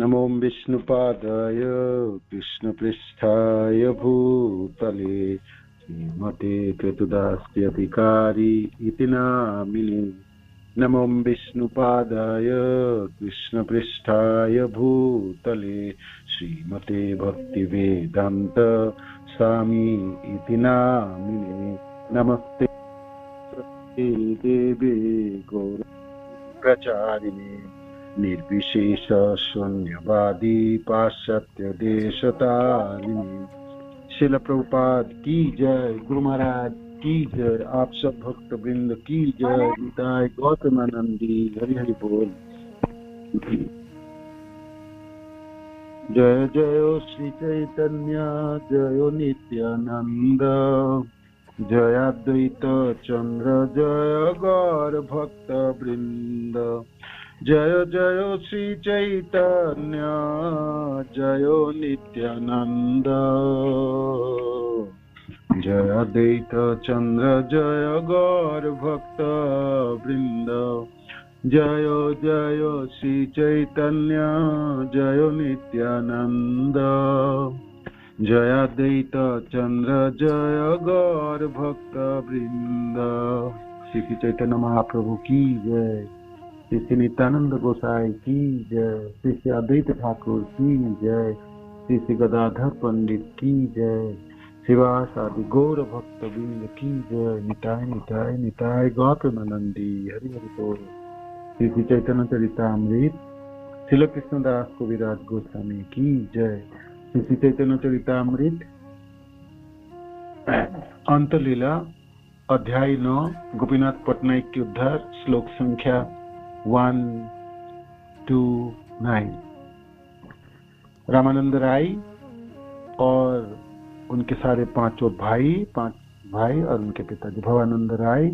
नमो विष्णुपादाय कृष्णपृष्ठाय भूतले श्रीमते कृतदास्यधिकारी इति नामिने। नमो विष्णुपादाय कृष्णपृष्ठाय भूतले श्रीमते भक्तिवेदान्त स्वामी इति नामिने। नमस्ते देवे गौरप्रचारिणे निर्विशेष शून्यवादी पाश्चात्य देशतारिणी। शिल प्रभुपाद की जय, गुरु महाराज की जय, आप सब भक्त वृंद की जय, निताय गौतमानंदी हरि हरि बोल। जय जय श्री चैतन्य जय नित्यानंद जय अद्वैत चंद्र जय गौर भक्त वृंद। जय जय श्री चैतन्य जय नित्यानंद जय अद्वैत चंद्र जय गौर भक्त वृंद। जय जय श्री चैतन्य जय नित्यानंद जय अद्वैत चंद्र जय गौर भक्त वृंद। श्री चैतन्य महाप्रभु की जय, श्री नित्यानंद गोसाई की जय, श्री अद्वैत ठाकुर की जय, श्री गदाधर पंडित की जय, शिवास आदि गौर भक्त वृंद की जय। निताय निताय निताय गौतमानंदी हरि हरि बोल। श्री चैतन्य चरितामृत श्रील कृष्णदास कविराज गोस्वामी की जय। श्री चैतन्य चरितामृत अंतलीला अध्याय 9 गोपीनाथ पटनायक के उद्धार श्लोक संख्या 129। रामानंद राय और उनके सारे पांच भाई और उनके पिताजी भवानंद राय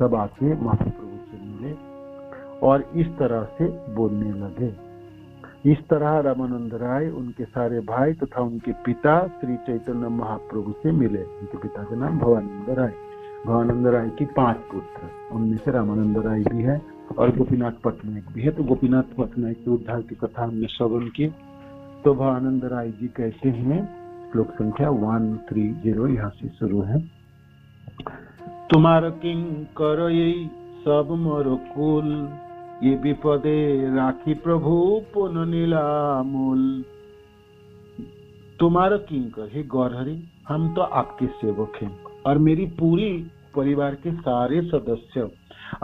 सब आके महाप्रभु से मिले और इस तरह से बोलने लगे। इस तरह रामानंद राय उनके सारे भाई तथा उनके पिता श्री चैतन्य महाप्रभु से मिले। उनके पिता का नाम भवानंद राय। भवानंद राय की 5 पुत्र, उनमें से रामानंद राय भी है और गोपीनाथ पटनायक भी है। तो गोपीनाथ पटनायक के उद्धार की कथा हमने श्रवण की। तो भवानंद राय जी कहते हैं, श्लोक संख्या 130 यहाँ से शुरू है। तुम्हारा किंकर यही सब मोर कुल, ये विपदे राखी प्रभु पुन नीलामूल। तुम्हारा किंकर हे गौरहरि, हम तो आपके सेवक हैं और मेरी पूरी परिवार के सारे सदस्य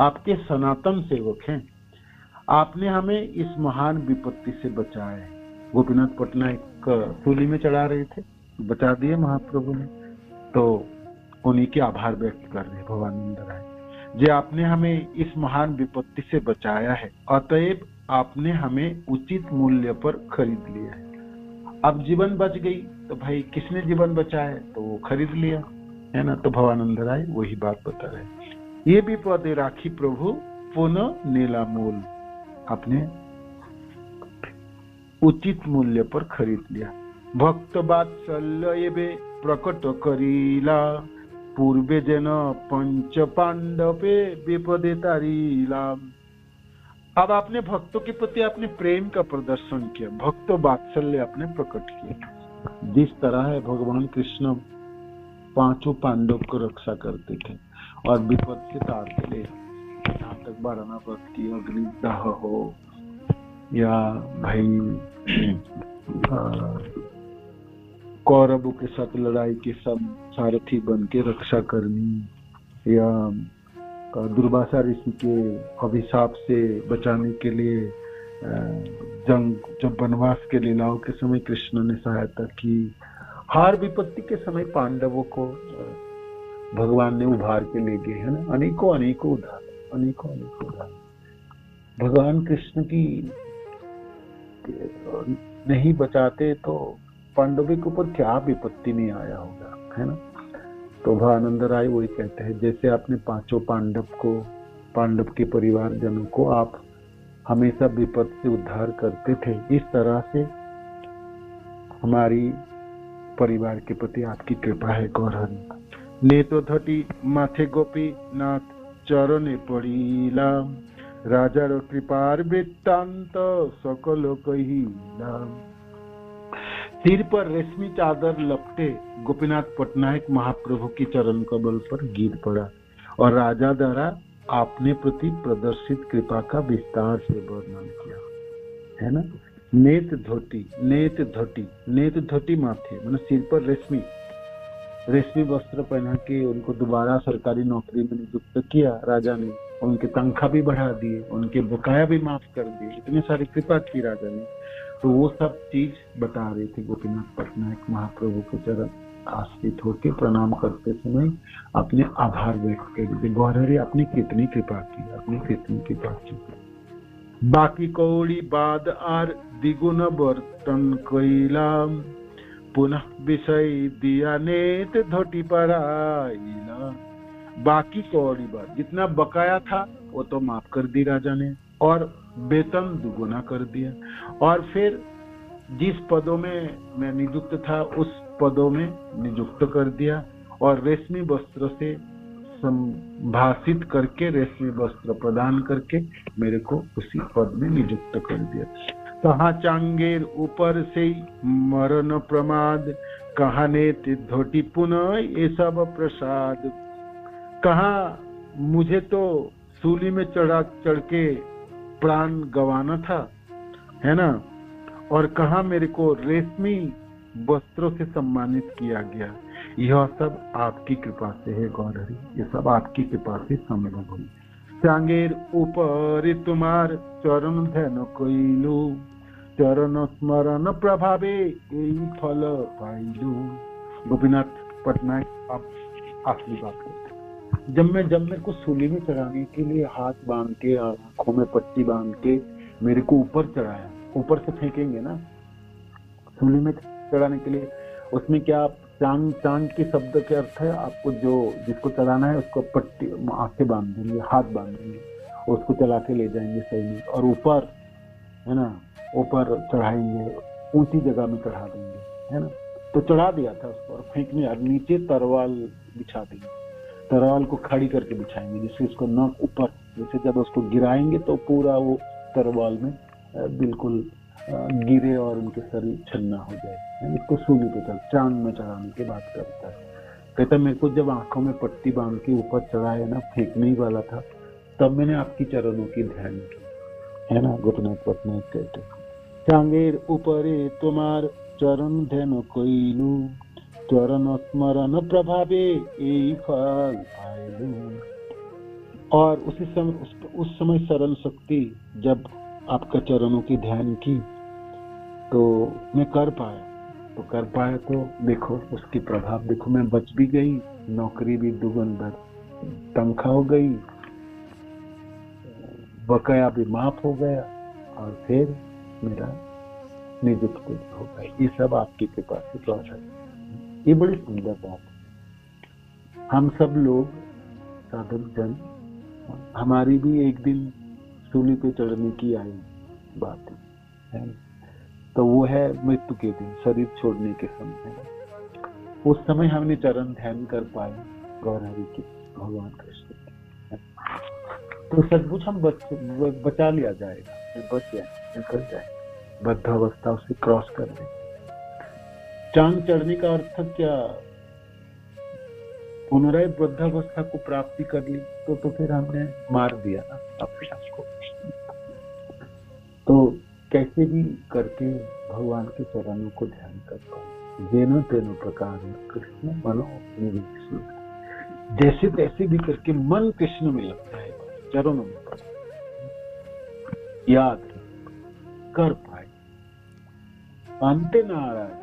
आपके सनातन सेवक हैं। आपने हमें इस महान विपत्ति से बचाया है। गोपीनाथ पटनायक सूली में चढ़ा रहे थे, बचा दिए महाप्रभु ने, तो उन्हीं के आभार व्यक्त कर रहे भवानंद राय जी। आपने हमें इस महान विपत्ति से बचाया है, अतएव आपने हमें उचित मूल्य पर खरीद लिया है। अब जीवन बच गई तो भाई किसने जीवन बचाया, तो वो खरीद लिया है ना। तो भवानंद राय वही बात बता रहे। ये भी पदे राखी प्रभु पुनः नीलामूल, आपने उचित मूल्य पर खरीद लिया। भक्त वात्सल्य एबे प्रकट करीला, पूर्वे जन पंच पांडवे विपदे तारीला। अब आपने भक्तों के प्रति अपने प्रेम का प्रदर्शन किया, भक्त वात्सल्य आपने प्रकट किया। जिस तरह है भगवान कृष्ण 5 पांडव को रक्षा करते थे और विपद से तारते ले, जहाँ तक बारणावती अग्निदाह हो या भाई कौरवों के साथ लड़ाई के सब सारथी बन के रक्षा करनी, या दुर्वासा ऋषि के अभिशाप से बचाने के लिए जब वनवास के लीलाओं के समय कृष्ण ने सहायता की। हर विपत्ति के समय पांडवों को भगवान ने उभार के ले गए, है ना। अनेकों उद्धार। भगवान कृष्ण की नहीं बचाते तो पांडवों के ऊपर क्या विपत्ति नहीं आया होगा, है ना। तो भवानंद राय वही कहते हैं, जैसे आपने 5 पांडव के परिवार जनों को आप हमेशा विपद से उद्धार करते थे, इस तरह से हमारी परिवार के प्रति आपकी कृपा है गौरहरि। नेतो धटी माथे गोपीनाथ चरणे पड़ीला, राजार कृपार वृत्तांत सकल कहिला। सिर पर रेशमी चादर लपटे गोपीनाथ पटनायक महाप्रभु की चरण कमल पर गिर पड़ा और राजा द्वारा आपने प्रति प्रदर्शित कृपा का विस्तार से वर्णन किया, है ना। नेत धोती माथे मतलब सिर पर रेशमी वस्त्र पहना के उनको दोबारा सरकारी नौकरी में नियुक्त किया राजा ने। उनके तनख्वाह भी बढ़ा दिए, उनके बकाया भी माफ कर दिए, इतनी सारी कृपा की राजा ने। तो वो सब चीज बता रहे थे गोपीनाथ पटनायक महाप्रभु के चरण आश्रित होकर प्रणाम करते समय अपने आभार व्यक्त करते, गौरहरि आपने कितनी कृपा की, आपने कितनी कृपा की। बाकी कौड़ी बाद आर द्विगुण बर्तन कैला, पुनः विषय दिया नेत धोटी पराइला। बाकी कौड़ी बाद जितना बकाया था वो तो माफ कर दी राजा ने और वेतन दुगुना कर दिया। और फिर जिस पदों में मैं नियुक्त था उस पदों में नियुक्त कर दिया और रेशमी वस्त्र से संभाषित करके रेशमी वस्त्र प्रदान करके मेरे को उसी पद में नियुक्त कर दिया। कहाँ चांगेर ऊपर से मरण प्रमाद, कहाँ नेत धोटी पुनः ये सब प्रसाद। कहाँ मुझे तो सूली में चढ़ के प्राण गंवाना था, है ना, और कहाँ मेरे को रेशमी वस्त्रों से सम्मानित किया गया। यह सब आपकी कृपा से है गौरहरि, ये सब आपकी कृपा से संभव हुई। चांगेर ऊपर तुम्हार चरण ध्यान कइलु, चरण स्मरण प्रभावे यही फल पाइलु। गोपीनाथ पटनायक आप आखिरी बात करते, जब मैं को सूली में चढ़ाने के लिए हाथ बांध के आंखों में पट्टी बांध के मेरे को ऊपर चढ़ाया, ऊपर से फेंकेंगे ना सूली में चढ़ाने के लिए, उसमें क्या चांद के शब्द के अर्थ है आपको जो जिसको चढ़ाना है उसको पट्टी आंखें बांध देंगे, हाथ बांध देंगे, उसको चला के ले जाएंगे सही में, और ऊपर है ना ऊपर चढ़ाएंगे, ऊंची जगह में चढ़ा देंगे, है ना। तो चढ़ा दिया था उसको और फेंकने, और नीचे तरवाल बिछा देंगे, तरवाल को खड़ी करके बिछाएंगे जिससे उसको न ऊपर, जैसे जब उसको गिराएंगे तो पूरा वो तरवाल में बिल्कुल गिरे और उनके शरीर छन्ना हो जाए। इसको सूली पे चांद में चढ़ाने की बात करता है। कहता मेरे को जब आंखों में पट्टी बांध के ऊपर चढ़ाया ना, फेंकने ही वाला था, तब मैंने आपकी चरणों की ध्यान की, है ना। गोपीनाथ पटनायक कहते चांगेर ऊपरे तुम्हार चरण ध्यान कइलु, चरण स्मरण प्रभावे यही फल पाइलु। और उस समय शरण शक्ति जब आपका चरणों की ध्यान की तो मैं कर पाया, तो देखो उसकी प्रभाव देखो, मैं बच भी गई, नौकरी भी दुगुन तनख्वाह हो गई, बकाया भी माफ हो गया, और फिर मेरा नियुक्ति हो गई। ये सब आपकी कृपा से प्राप्त है। ये बड़ी सुंदर बात है। हम सब लोग साधक जन, हमारी भी एक दिन सूली पे चढ़ने की आई बात है, तो वो है मृत्यु के दिन, शरीर छोड़ने के समय। उस समय हमने चरण ध्यान कर पाए गौरहरि के, भगवान कृष्ण के, तो सचमुच हम बचा लिया जाएगा, बच जाए, निकल जाए, बद्धावस्था उसे क्रॉस कर दे। चांद चढ़ने का अर्थ क्या, पुनराय वृद्धावस्था को प्राप्ति कर ली, तो फिर हमने मार दिया ना अपने आप को। तो कैसे भी करके भगवान के चरणों को ध्यान कर पाए, जेनो तेनो प्रकार कृष्ण मनो निवेश, जैसे तैसे भी करके मन कृष्ण में लगता है, चरणों में याद कर पाए। अंत नारायण,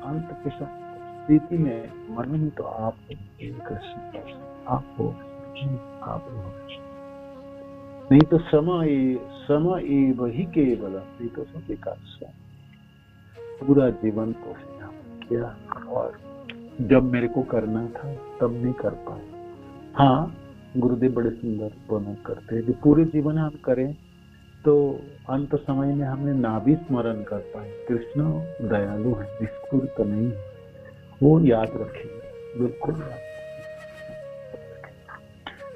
अंत के स्थिति में मन ही तो आप कृष्ण, आप हो, आप हो, नहीं तो सम एव ही केवल, नहीं तो सब बेकार। पूरा जीवन तो किया और जब मेरे को करना था तब नहीं कर पाए। हाँ, गुरुदेव बड़े सुंदर वर्णन करते हैं कि पूरे जीवन हम करें तो अंत समय में हमने ना भी स्मरण कर पाए। कृष्ण दयालु है, निष्ठुर नहीं है, वो याद रखेगा, बिल्कुल याद।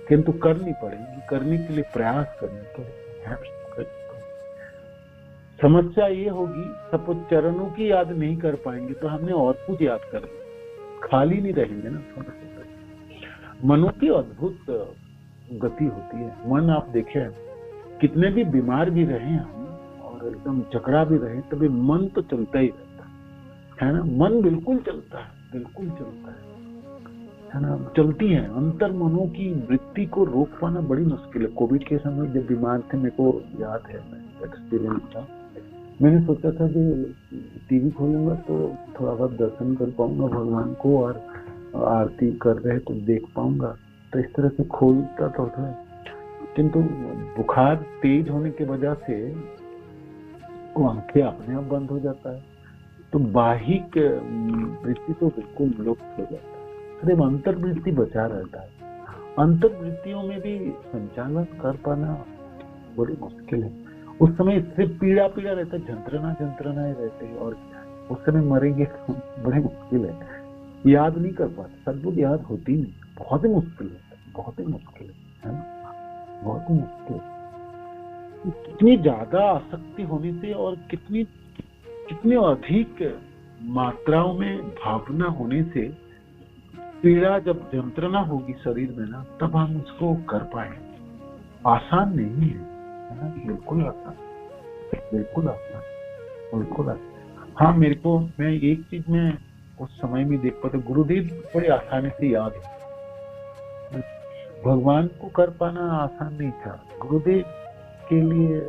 किंतु करनी पड़ेगी, करने के लिए प्रयास करने पड़ेगी। समस्या ये होगी, सपोज चरणों की याद नहीं कर पाएंगे तो हमने और कुछ याद कर, खाली नहीं रहेंगे ना। मनो की अद्भुत गति होती है। मन आप देखें, कितने भी बीमार भी रहे हम और एकदम जकड़ा भी रहे, तभी मन तो चलता ही रहता है ना। मन बिल्कुल चलता है, बिल्कुल चलता है ना, चलती है। अंतर मनों की वृत्ति को रोक पाना बड़ी मुश्किल है। कोविड के समय जब बीमार थे, मेरे को याद है, एक्सपीरियंस था, मैंने सोचा था कि टीवी खोलूंगा तो थोड़ा बहुत दर्शन कर पाऊंगा भगवान को, और आरती कर रहे तो देख पाऊंगा, तो इस तरह से खोलता तो था। किंतु बुखार तेज होने की वजह से वो आंखें अपने आप बंद हो जाता है, तो बाहिक वृत्ति तो बिल्कुल लुप्त हो जाता है, सिर्फ अंतर्वृत्ति बचा रहता है। अंतर्वृत्तियों में भी संचालन कर पाना बड़ी मुश्किल है। उस समय सिर्फ पीड़ा पीड़ा रहता है, जंत्रणा ही रहते हैं, और उस समय मरेंगे तो बड़ी मुश्किल है, याद नहीं कर पाते, सदबुद्ध याद होती नहीं, बहुत ही मुश्किल है, बहुत ही मुश्किल है ना, बहुत ही मुश्किल। कितनी ज्यादा आसक्ति होने से और कितनी अधिक मात्राओं में भावना होने से पीड़ा, जब जंत्रणा होगी शरीर में ना, तब हम उसको कर पाए। आसान नहीं है, बिल्कुल आसान, बिल्कुल आसान, बिल्कुल आसान। हाँ, मैं एक चीज में उस समय में देख पाता, गुरुदेव बड़ी आसानी से याद है। भगवान को कर पाना आसान नहीं था, गुरुदेव के लिए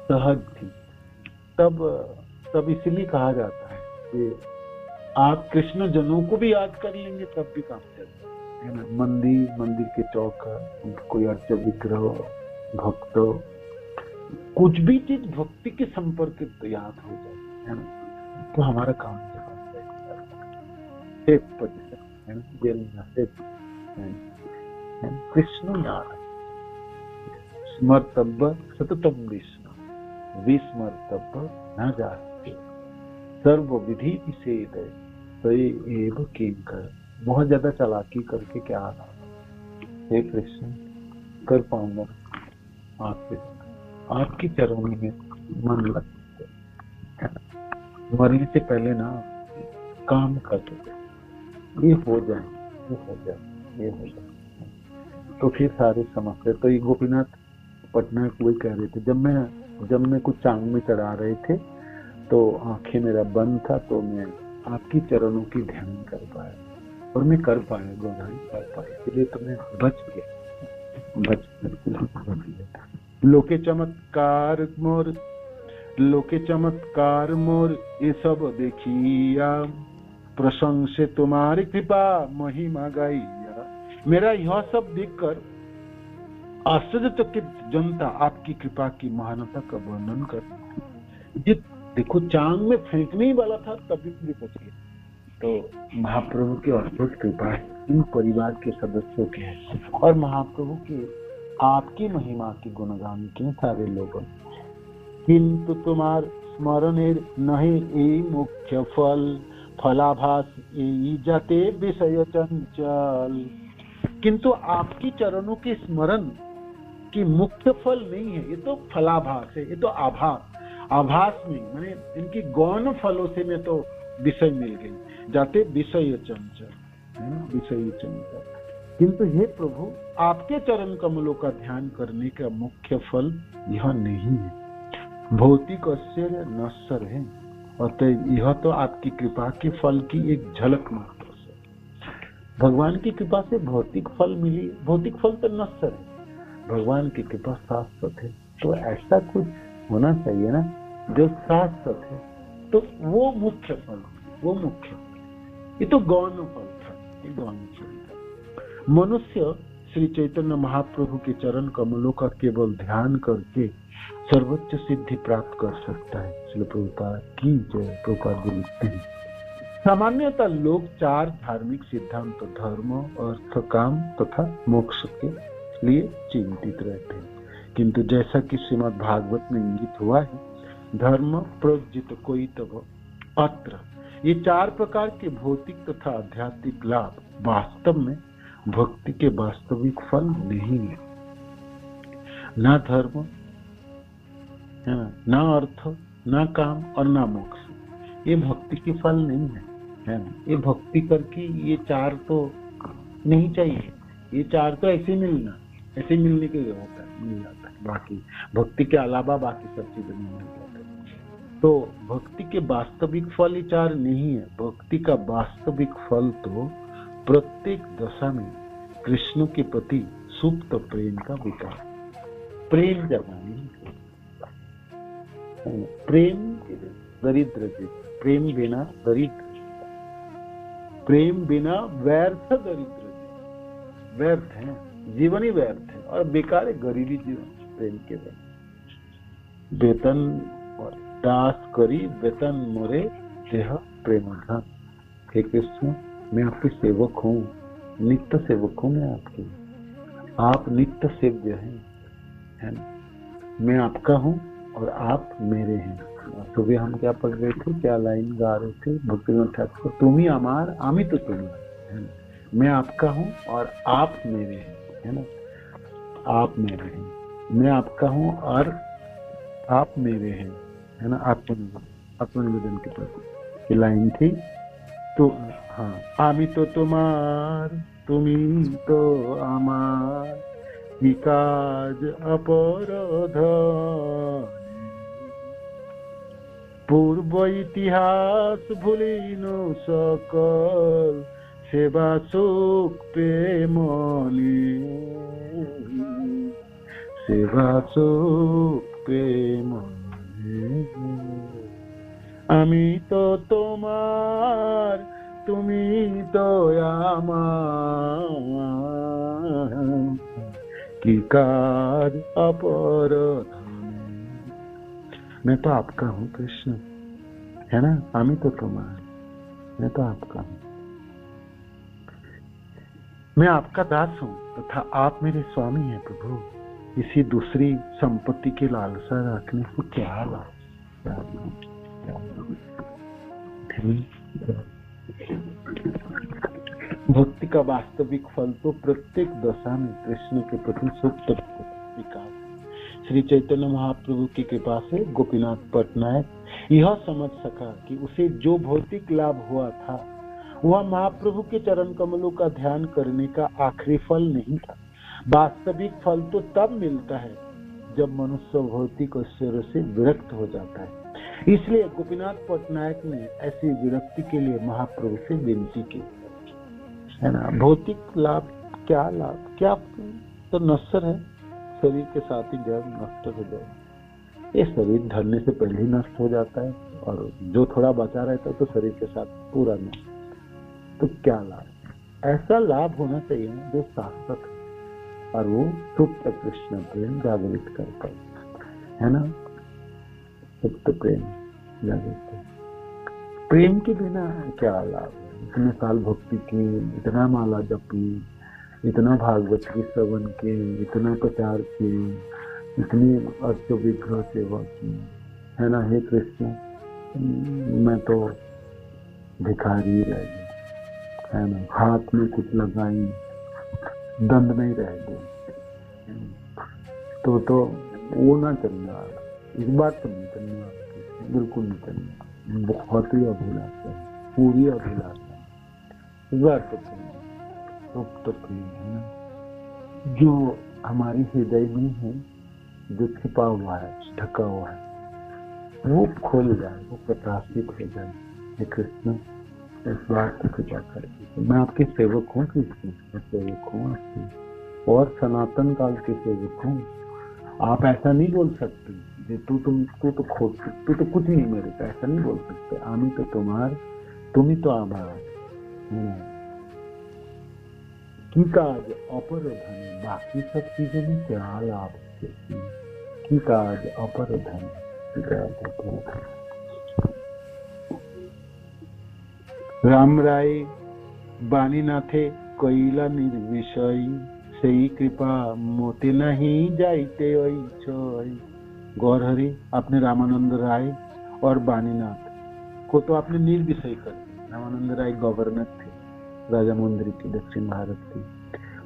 सहज थी। तब इसलिए कहा जाता है कि आप कृष्ण जनों को भी याद कर लेंगे तब भी काम चलता है ना। मंदिर के चौका, कोई अर्च विग्रह, भक्त, कुछ भी चीज भक्ति के संपर्क तो याद हो जाए है ना, तो हमारा काम कृष्ण याद, स्मर्तव्य सततम विष्णु विस्मर्तव्य न जाते, सर्व विधि विषेद एव किंकर। बहुत ज्यादा चालाकी करके क्या आना, हे कृष्ण कर पाऊंगा आपके चरणों में मन लगते, मरने से पहले ना काम करते, ये हो जाए, तो फिर सारी समस्या। तो ये गोपीनाथ पटनायक वही कह रहे थे, जब मैं कुछ चांग में चढ़ा रहे थे तो आंखें मेरा बंद था, तो मैं आपकी चरणों की ध्यान कर पाया, और मैं कर पाया, गोधान कर पाया, इसलिए तो मैं बच गया। लोके चमत्कार मोर ये सब देखिया, प्रशंसे तुम्हारी कृपा महिमा गाइया। मेरा यह सब देखकर आश्चर्यचकित जनता आपकी कृपा की महानता का वर्णन कर। देखो, चांद में फेंकने ही वाला था तभी भी बच गया। तो महाप्रभु की अद्भुत कृपा है इन परिवार के सदस्यों के है, और महाप्रभु की आपकी महिमा की गुणगान किन सारे लोगों। किंतु तुम्हार स्मरणेर नहीं ए मुख्य फलाभास ए जाते विषय चंचल। किंतु आपकी चरणों के स्मरण की मुख्य फल नहीं है, ये तो फलाभास है, ये तो आभास नहीं, मैंने इनकी गौण फलों से मैं तो विषय मिल गई, जाते विषय चंचल है ना, विषय चंचल। किंतु हे प्रभु, आपके चरण कमलों का ध्यान करने का मुख्य फल यह नहीं है, भौतिक ऐश्वर्य नश्वर है, अतः यह तो आपकी कृपा के फल की एक झलक मात्र है। भगवान की कृपा से भौतिक फल मिली, भौतिक फल तो नश्वर है, भगवान की कृपा शाश्वत है। तो ऐसा कुछ होना चाहिए ना जो शाश्वत है, तो वो मुख्य फल, वो मुख्य, ये तो गौण फल था, ये गौण फल था। मनुष्य श्री चैतन्य महाप्रभु के चरण कमलों का केवल ध्यान करके सर्वोच्च सिद्धि प्राप्त कर सकता है। श्री प्रभुपाद की जय। प्रभुपाद लिखते हैं, सामान्यतः लोग 4 धार्मिक सिद्धांत धर्म, अर्थ, काम तथा मोक्ष के लिए चिंतित रहते हैं, किंतु जैसा कि श्रीमद् भागवत में इंगित हुआ है, धर्म प्रज्जित कोई तब अत्र, ये 4 प्रकार के भौतिक तथा आध्यात्मिक लाभ वास्तव में भक्ति के वास्तविक फल नहीं है, ना धर्म है ना अर्थ, ना काम और ना मोक्ष। ये भक्ति के फल नहीं है ना। ये भक्ति करके ये चार तो नहीं चाहिए, ये चार तो ऐसे मिलना, ऐसे मिलने के लिए होता है, मिल जाता है। बाकी भक्ति के अलावा बाकी सब चीजें नहीं मिल जाता। तो भक्ति के वास्तविक फल ये चार नहीं है। भक्ति का वास्तविक फल तो प्रत्येक दशा में कृष्ण के प्रति सुप्त प्रेम का विकास, प्रेम जगाने, प्रेम दरिद्र, प्रेम बिना दरिद्र, प्रेम बिना व्यर्थ दरिद्र, व्यर्थ है जीवन ही, व्यर्थ है और बेकार है गरीबी जीवन। प्रेम के वेतन दास करी वेतन मोरे देह प्रेम धन। हे कृष्ण, मैं आपके सेवक हूँ, नित्य सेवक हूँ मैं आपकी, आप नित्य सेव्य हैं, है ना। मैं आपका हूँ और आप मेरे हैं। सुबह हम क्या पढ़ रहे थे, क्या लाइन गा रहे थे, भक्तिविनोद ठाकुर, तुम ही अमार आमी तो तुम्हारा, है ना। मैं आपका हूँ और आप मेरे हैं, है ना। आप मेरे हैं, मैं आपका हूँ और आप मेरे हैं, है ना। आत्मनिवेदन के प्रति की लाइन थी। तो हाँ, आमी तो तुम्हार তুমি তো আমার কি কাজ অপরাধ, পূর্ব ইতিহাস ভুলিনো সকল সেবা সুখ প্রেমনি, সেবা সুখ প্রেমনি। আমি তো তোমার তুমি तो আমার की काज अपराध। मैं तो आपका हूँ कृष्ण, है ना। आमी तो तुम्हारा, मैं तो आपका हूँ, मैं आपका दास हूँ तथा आप मेरे स्वामी हैं प्रभु। किसी दूसरी संपत्ति की लालसा रखने से क्या लाभ। भक्ति का वास्तविक फल तो प्रत्येक दशा में कृष्ण के प्रति सुप्त विकास। श्री चैतन्य महाप्रभु की कृपा से गोपीनाथ पटनायक यह समझ सका कि उसे जो भौतिक लाभ हुआ था वह महाप्रभु के चरण कमलों का ध्यान करने का आखिरी फल नहीं था। वास्तविक फल तो तब मिलता है जब मनुष्य भौतिक ऐश्वर्य से विरक्त हो जाता है। इसलिए गोपीनाथ पटनायक ने ऐसी विरक्ति के लिए महाप्रभु से विनती की, है ना। भौतिक लाभ क्या लाभ, क्या तो नश्वर है, शरीर के साथ ही जब नष्ट हो जाए, ये शरीर धरने से पहले ही नष्ट हो जाता है और जो थोड़ा बचा रहता है तो शरीर के साथ पूरा नष्ट। तो क्या लाभ, ऐसा लाभ होना चाहिए जो शाश्वत है और वो सुप्त कृष्ण प्रेम जागृत कर पाए, है ना। सुप्त प्रेम जागृत, प्रेम के बिना क्या लाभ। इतने साल भक्ति की, इतना माला जपी, इतना भागवत की श्रवण किए, इतना प्रचार किए, इतनी अष्ट विग्रह सेवा की, है ना। हे कृष्ण, मैं तो भिखारी रह गया, है ना। हाथ में कुछ लगाई, दंड नहीं रह गए, तो वो ना चलना, इस बात तो नहीं चलना, बिल्कुल नहीं चलना। बहुत ही अभिलाषा है, पूरी अभिलाषा, तो प्रेम है ना, जो हमारे हृदय में है, जो छिपा हुआ है, ढका हुआ है, वो खोल जाए, वो प्रकाशित हो जाए। हे कृष्ण, इस बात को कृपा करें। मैं आपके सेवक हूँ कृष्ण, मैं सेवक हूँ आपके और सनातन काल के सेवक हूँ। आप ऐसा नहीं बोल सकते तू तो कुछ नहीं मेरे का, ऐसा नहीं बोल सकते। आमी तो तुम्हार, तुम ही तो आभार की काज अपरधन, बाकी सब चीजों में क्या लाभ की काज अपरधन। राम राय बानी नाथे कईला निर्विषय, सही कृपा मोते नहीं जाइते गौर हरि, आपने रामानंद राय और बानीनाथ को तो आपने निर्विषय कर दिया। रामानंद राय गवर्नर थे राजा मंदिर के, दक्षिण भारत के,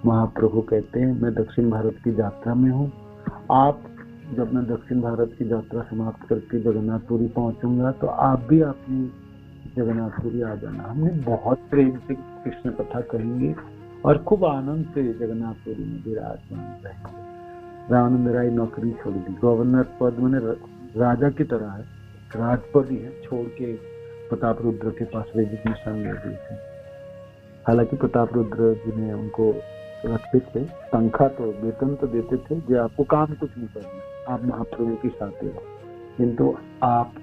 महाप्रभु कहते हैं मैं दक्षिण भारत की यात्रा में हूँ, आप जब मैं दक्षिण भारत की यात्रा समाप्त करके जगन्नाथपुरी पहुंचूंगा तो आप भी अपनी जगन्नाथपुरी आ जाना। हमने बहुत प्रेम से कृष्ण कथा कहेंगे और खूब आनंद से जगन्नाथपुरी में विराजमान रहेंगे। रामानंद राय नौकरी छोड़ दी, गवर्नर पद मैंने राजा की तरह है, राजपद ही है, छोड़ के प्रताप रुद्र के पास रेजिग्नेशन ले दिए थे। हालांकि प्रताप रुद्र जी ने उनको रखते थे, तनख्वाह तो वेतन तो देते थे जो आपको काम कुछ नहीं करना, आप महाप्रभु के साथ हो, किंतु आप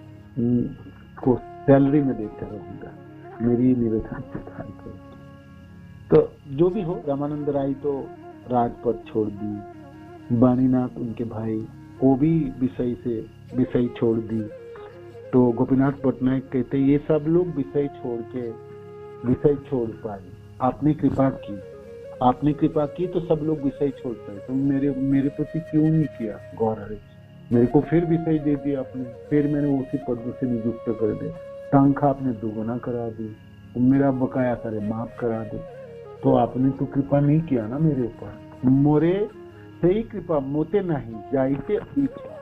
को सैलरी में देते रहूंगा, मेरी निवेदन स्वीकार करो। तो जो भी हो, रामानंद राय तो राजपद छोड़ दी, बानीनाथ उनके भाई वो भी विषय छोड़ दी। तो गोपीनाथ पटनायक कहते ये सब लोग विषय छोड़ पाए, आपने कृपा की तो सब लोग विषय छोड़ पाए। तो मेरे प्रति क्यों नहीं किया गौर हरे, मेरे को फिर विषय दे दिया आपने, फिर मैंने उसी पद से नियुक्त कर दिया, तनख्वाह आपने दुगुना करा दी, तो मेरा बकाया सारे माफ करा दे। तो आपने तो कृपा नहीं किया ना मेरे ऊपर, मोरे सही कृपा मोते नहीं जाइते इच्छा,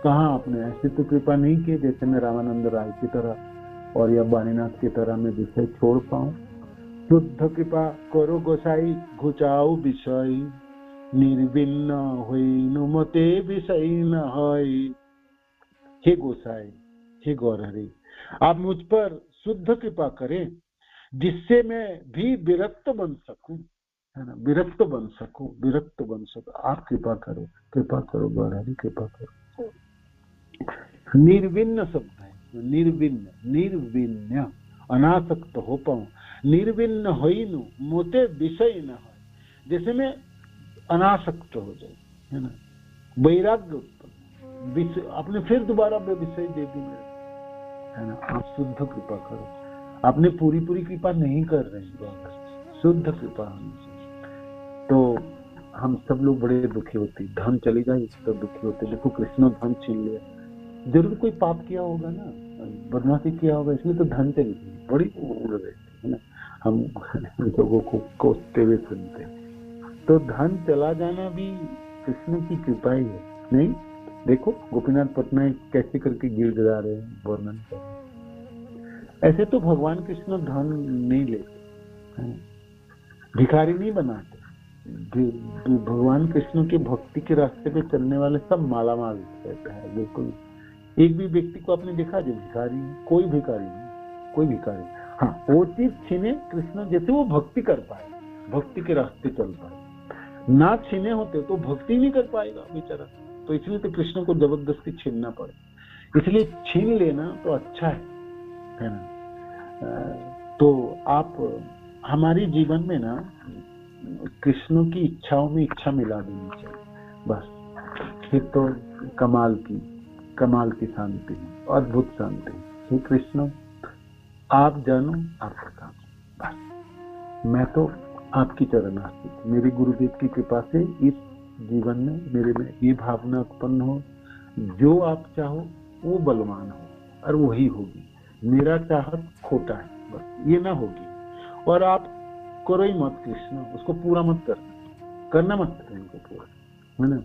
कहा आपने ऐसे तो कृपा नहीं की जैसे मैं रामानंद राय की तरह और या बानीनाथ की तरह मैं विषय छोड़ पाऊं। शुद्ध कृपा करो गोसाई घुचाओ विषय, निर्विन्न हुई मते विषय न होई। हे गोसाई, हे गौर हरि, आप मुझ पर शुद्ध कृपा करें जिससे मैं भी विरक्त बन सकूं, है ना, विरक्त बन सकूं। आप कृपा करो गौर हरि, कृपा करो। निर्विन्न शब्द है, निर्विन्न अनासक्त हो पाऊं, निर्विन्न होइनु मोते विषय न हो, जैसे मैं अनासक्त हो जाए, है ना, वैराग्य उत्पन्न, आपने फिर दोबारा विषय दे दी मेरे, है ना। आप शुद्ध कृपा करो, आपने पूरी कृपा नहीं कर रहे हैं, शुद्ध कृपा हमसे। तो हम सब लोग बड़े दुखी होते, धन चली जाए तो दुखी होते। देखो कृष्ण धन छीन लिया, जरूर कोई पाप किया होगा ना, बदमाशी किया होगा, इसलिए तो धन चली गई, बड़ी उड़ रही है ना, हम लोगों को कोसते हुए सुनते। तो धन चला जाना भी कृष्ण की कृपा ही है, नहीं? देखो गोपीनाथ पटनायक कैसे करके गिड़गिड़ा रहे हैं, वर्णन कर। ऐसे तो भगवान कृष्ण धन नहीं लेते, भिखारी नहीं बनाते। भगवान कृष्ण के भक्ति के रास्ते पे चलने वाले सब मालामाल रहता है। बिल्कुल एक भी व्यक्ति को आपने देखा जो भिखारी है? कोई भिखारी नहीं। हाँ, वो चीज छीने कृष्ण जैसे वो भक्ति कर पाए, भक्ति के रास्ते चल पाए। ना छीने होते तो भक्ति नहीं कर पाएगा बेचारा। तो इसलिए तो कृष्ण को जबरदस्ती छीनना पड़े, इसलिए छीन लेना तो अच्छा है ना। तो आप हमारी जीवन में ना कृष्ण की इच्छाओं में इच्छा मिला देनी चाहिए, बस फिर तो कमाल की शांति, अद्भुत शांति। हे कृष्ण, आप जानो आपका काम, बस मैं तो आपकी चरण आश्रित। मेरे गुरुदेव की कृपा से इस जीवन में मेरे में ये भावना उत्पन्न हो, जो आप चाहो वो बलवान हो और वही होगी, मेरा चाहत खोटा है, बस ये ना होगी। और आप करो ही मत कृष्ण, उसको पूरा मत करना मत उनको पूरा, है ना।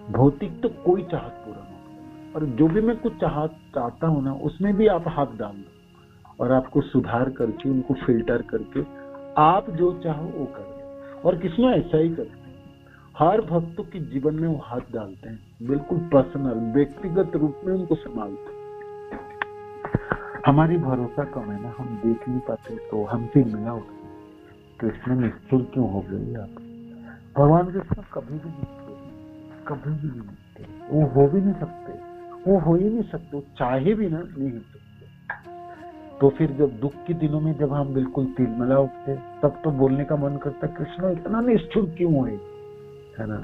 भौतिक तो कोई चाहत पूरा मत करना, और जो भी मैं कुछ चाहता हूँ ना, उसमें भी आप हाथ डाल दो और आपको सुधार करके, उनको फिल्टर करके आप जो चाहो वो करो। और कृष्ण ऐसा ही करते हैं, हर भक्तों के जीवन में वो हाथ डालते हैं, बिल्कुल पर्सनल, व्यक्तिगत रूप में उनको संभालते हैं। हमारी भरोसा कम है ना, हम देख नहीं पाते तो हम फिर मिला उठते। कृष्ण निष्ठुर क्यों हो गई आप? भगवान कृष्ण कभी भी नहीं, वो हो भी नहीं सकते, वो हो ही नहीं सकते, चाहे भी ना नहीं हो सकते। तो फिर जब दुख के दिनों में जब हम बिल्कुल तिलमिला उठते, तब तो बोलने का मन करता है कृष्ण इतना निष्ठुर क्यों है ना।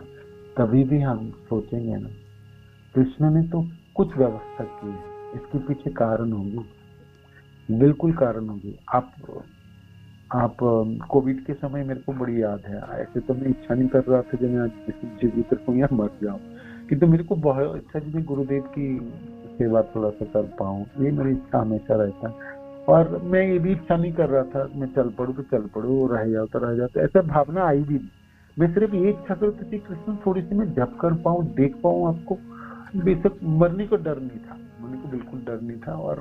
तभी भी हम सोचेंगे ना, कृष्ण ने तो कुछ व्यवस्था की है, इसके पीछे कारण होगी, बिल्कुल कारण होगी। आप कोविड के समय मेरे को बड़ी याद है, ऐसे तो मैं इच्छा नहीं कर रहा था जब मैं आज जीवित रहूं या मर जाऊं, किंतु मेरे को बहुत इच्छा जी गुरुदेव की सेवा थोड़ा सा कर पाऊं, ये मेरी इच्छा हमेशा रहता है। और मैं ये भी इच्छा नहीं कर रहा था मैं चल पड़ू तो चल पड़ू, रह जाओ तो रह जाओ, ऐसा भावना आई भी नहीं। मैं सिर्फ ये इच्छा करती थी कृष्ण थोड़ी सी मैं जप कर पाऊँ, देख पाऊँ आपको। बेशक मरने को डर नहीं था, मरने को बिल्कुल डर नहीं था और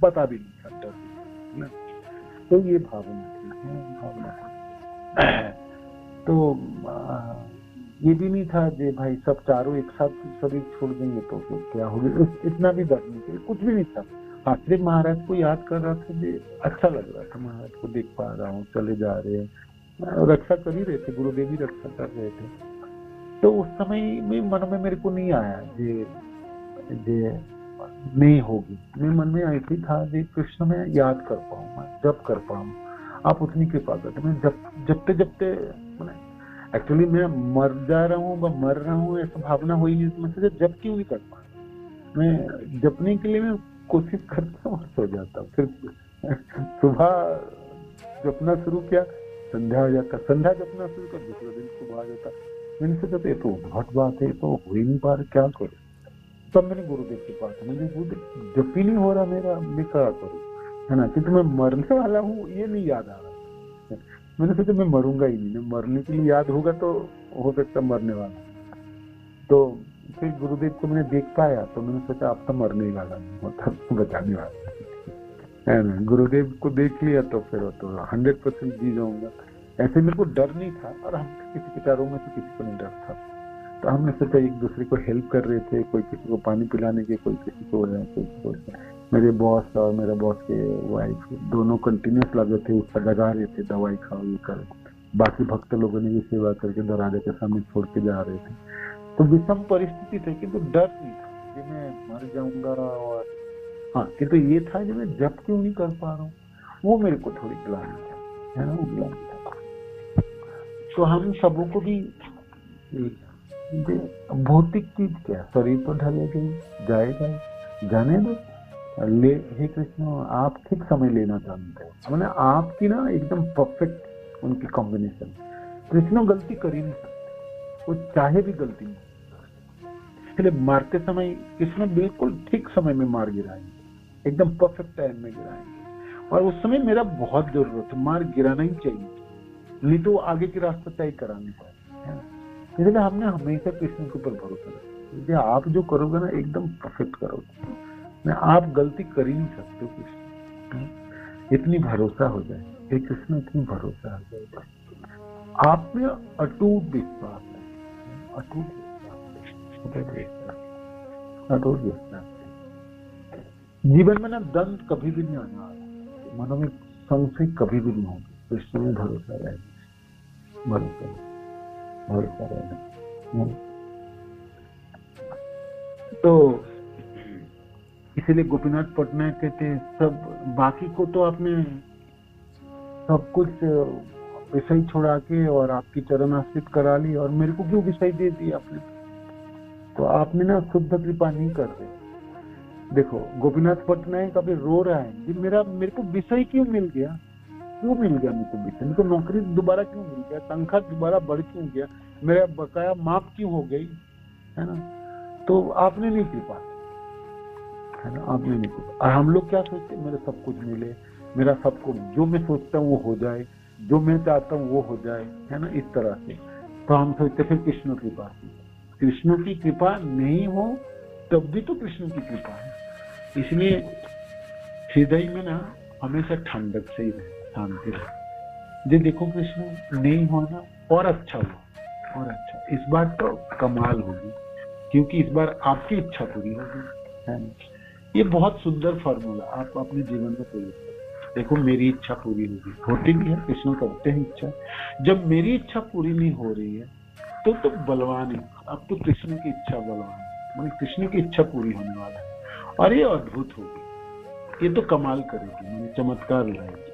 पता भी नहीं था डर नहीं था। तो ये भावना थी। तो ये भी नहीं था कि भाई सब चारों एक साथ शरीर छोड़ देंगे तो फिर क्या होगा, इतना भी डर नहीं था, कुछ भी नहीं था। हाँ, सिर्फ महाराज को याद कर रहा था, जी अच्छा लग रहा था, महाराज को देख पा रहा हूँ, चले जा रहे हैं, रक्षा कर ही रहे थे, गुरुदेव ही रक्षा कर रहे थे। तो उस समय में मन में मेरे को नहीं आया जे नहीं होगी, मेरे मन में ऐसे ही था कि कृष्ण में याद कर पाऊँ, जब कर पाऊँ, आप उतनी कृपा करते। मैं जबते जबते एक्चुअली मैं मर जा रहा हूँ, मर रहा हूँ ऐसा भावना हुई नहीं, मैं सोचा जब क्यों नहीं कर पा, मैं जपने के लिए मैं कोशिश करता हूँ, सो जाता हूँ। फिर सुबह जपना शुरू किया, संध्या हो जाता, संध्या जपना शुरू कर, दूसरे दिन सुबह आ जाता। मैंने सोचा ये तो बहुत बात है, तो हो ही नहीं पा रहा, क्या करूँ। तब मैंने गुरुदेव के पास, मुझे गुरुदेव जब भी नहीं हो रहा मेरा, मैं क्या करूँ, है ना, क्योंकि मैं मरने वाला हूँ ये नहीं याद आ रहा। मैंने सोचा मैं मरूंगा ही नहीं, मरने के लिए याद होगा तो हो सकता मरने वाला। तो फिर गुरुदेव को मैंने देख पाया तो मैंने सोचा अब तो मरने वाला नहीं, मतलब बचाने वाला है ना। गुरुदेव को देख लिया तो फिर तो 100% जी जाऊंगा। ऐसे मेरे को डर नहीं था, और हम किसी के चारों में से किसी को नहीं डर था। तो हमने सोचा एक दूसरे को हेल्प कर रहे थे, कोई किसी को पानी पिलाने के, कोई किसी को मेरे बॉस और मेरे बॉस के वाइफ दोनों कंटिन्यूस लगे थे, उसका जगा रहे थे, दवाई खाओ ये करो। बाकी भक्त लोगों ने भी सेवा करके दरवाजे के सामने छोड़ के जा रहे थे। तो विषम परिस्थिति थी, किंतु डर नहीं था कि मैं मर जाऊंगा, और हाँ किंतु ये था कि मैं जब क्यों नहीं कर पा रहा हूँ, वो मेरे को थोड़ी ग्लानि है ना, ग्लानि था। तो हम सबों को भी भौतिक चीज क्या, शरीर तो ढलेगा, जाएगा, जाने दो। हे कृष्ण, आप ठीक समय लेना जानते हो, मैंने आपकी ना एकदम परफेक्ट उनकी कॉम्बिनेशन। कृष्ण गलती कर ही नहीं सकते, वो चाहे भी गलती नहीं, इसलिए मारते समय कृष्ण बिल्कुल ठीक समय में मार गिराएंगे, एकदम परफेक्ट टाइम में गिराएंगे। और उस समय मेरा बहुत जरूरत है, मार गिराना ही चाहिए, नहीं तो आगे की रास्ता तय करानी पड़ेगी। इसलिए हमने हमेशा कृष्ण के ऊपर भरोसा रखा, आप जो करोगे ना एकदम परफेक्ट करोगे, मैं आप गलती कर ही नहीं सकते हो कृष्ण, इतनी भरोसा हो जाए, हे कृष्ण इतनी भरोसा हो जाए, आप में अटूट विश्वास है, अटूट विश्वास। जीवन में ना द्वंद कभी भी नहीं आने वाला, मनों में संशय कभी भी नहीं होगी, कृष्ण में भरोसा रहेगा, भरोसा रहेगा। तो इसीलिए गोपीनाथ पटनायक कहते हैं, सब बाकी को तो आपने सब कुछ विषय छोड़ा के और आपकी चरण आश्रित करा ली, और मेरे को क्यों विषय दे दी आपने, तो आपने ना शुद्ध कृपा नहीं कर रहे। देखो गोपीनाथ पटनायक अभी रो रहा है, मेरे को विषय क्यों मिल गया, क्यों मिल गया मुझको विषय, मेरे को नौकरी दोबारा क्यों मिल गया, तनख्वाह दोबारा बढ़ क्यों गया, मेरा बकाया माफ क्यों हो गई, है ना। तो आपने नहीं कृपा, है ना, आपने नहीं कृपा। और हम लोग क्या सोचते, मेरे सब कुछ मिले, मेरा सब कुछ, जो मैं सोचता हूँ वो हो जाए, जो मैं चाहता हूँ वो हो जाए, है ना, इस तरह से। तो हम सोचते फिर कृष्ण की कृपा, कृष्ण की कृपा नहीं हो तब भी तो कृष्ण की कृपा है। इसलिए हृदय में ना हमेशा ठंडक से ही रहे, शांति रहे। जो देखो कृष्ण नहीं होना और अच्छा हुआ, और अच्छा, इस बार तो कमाल होगी, क्योंकि इस बार आपकी इच्छा पूरी होगी, है ना। ये बहुत सुंदर फॉर्मूला आप अपने जीवन में प्रयोग करें। देखो मेरी इच्छा पूरी होगी, होती भी है, कृष्ण करते हैं इच्छा। जब मेरी इच्छा पूरी नहीं हो रही है तो बलवान है, अब तो कृष्ण की इच्छा बलवान है, मतलब कृष्ण की इच्छा पूरी होने वाला है, और ये अद्भुत होगी, ये तो कमाल करेगी, चमत्कार लाएगी।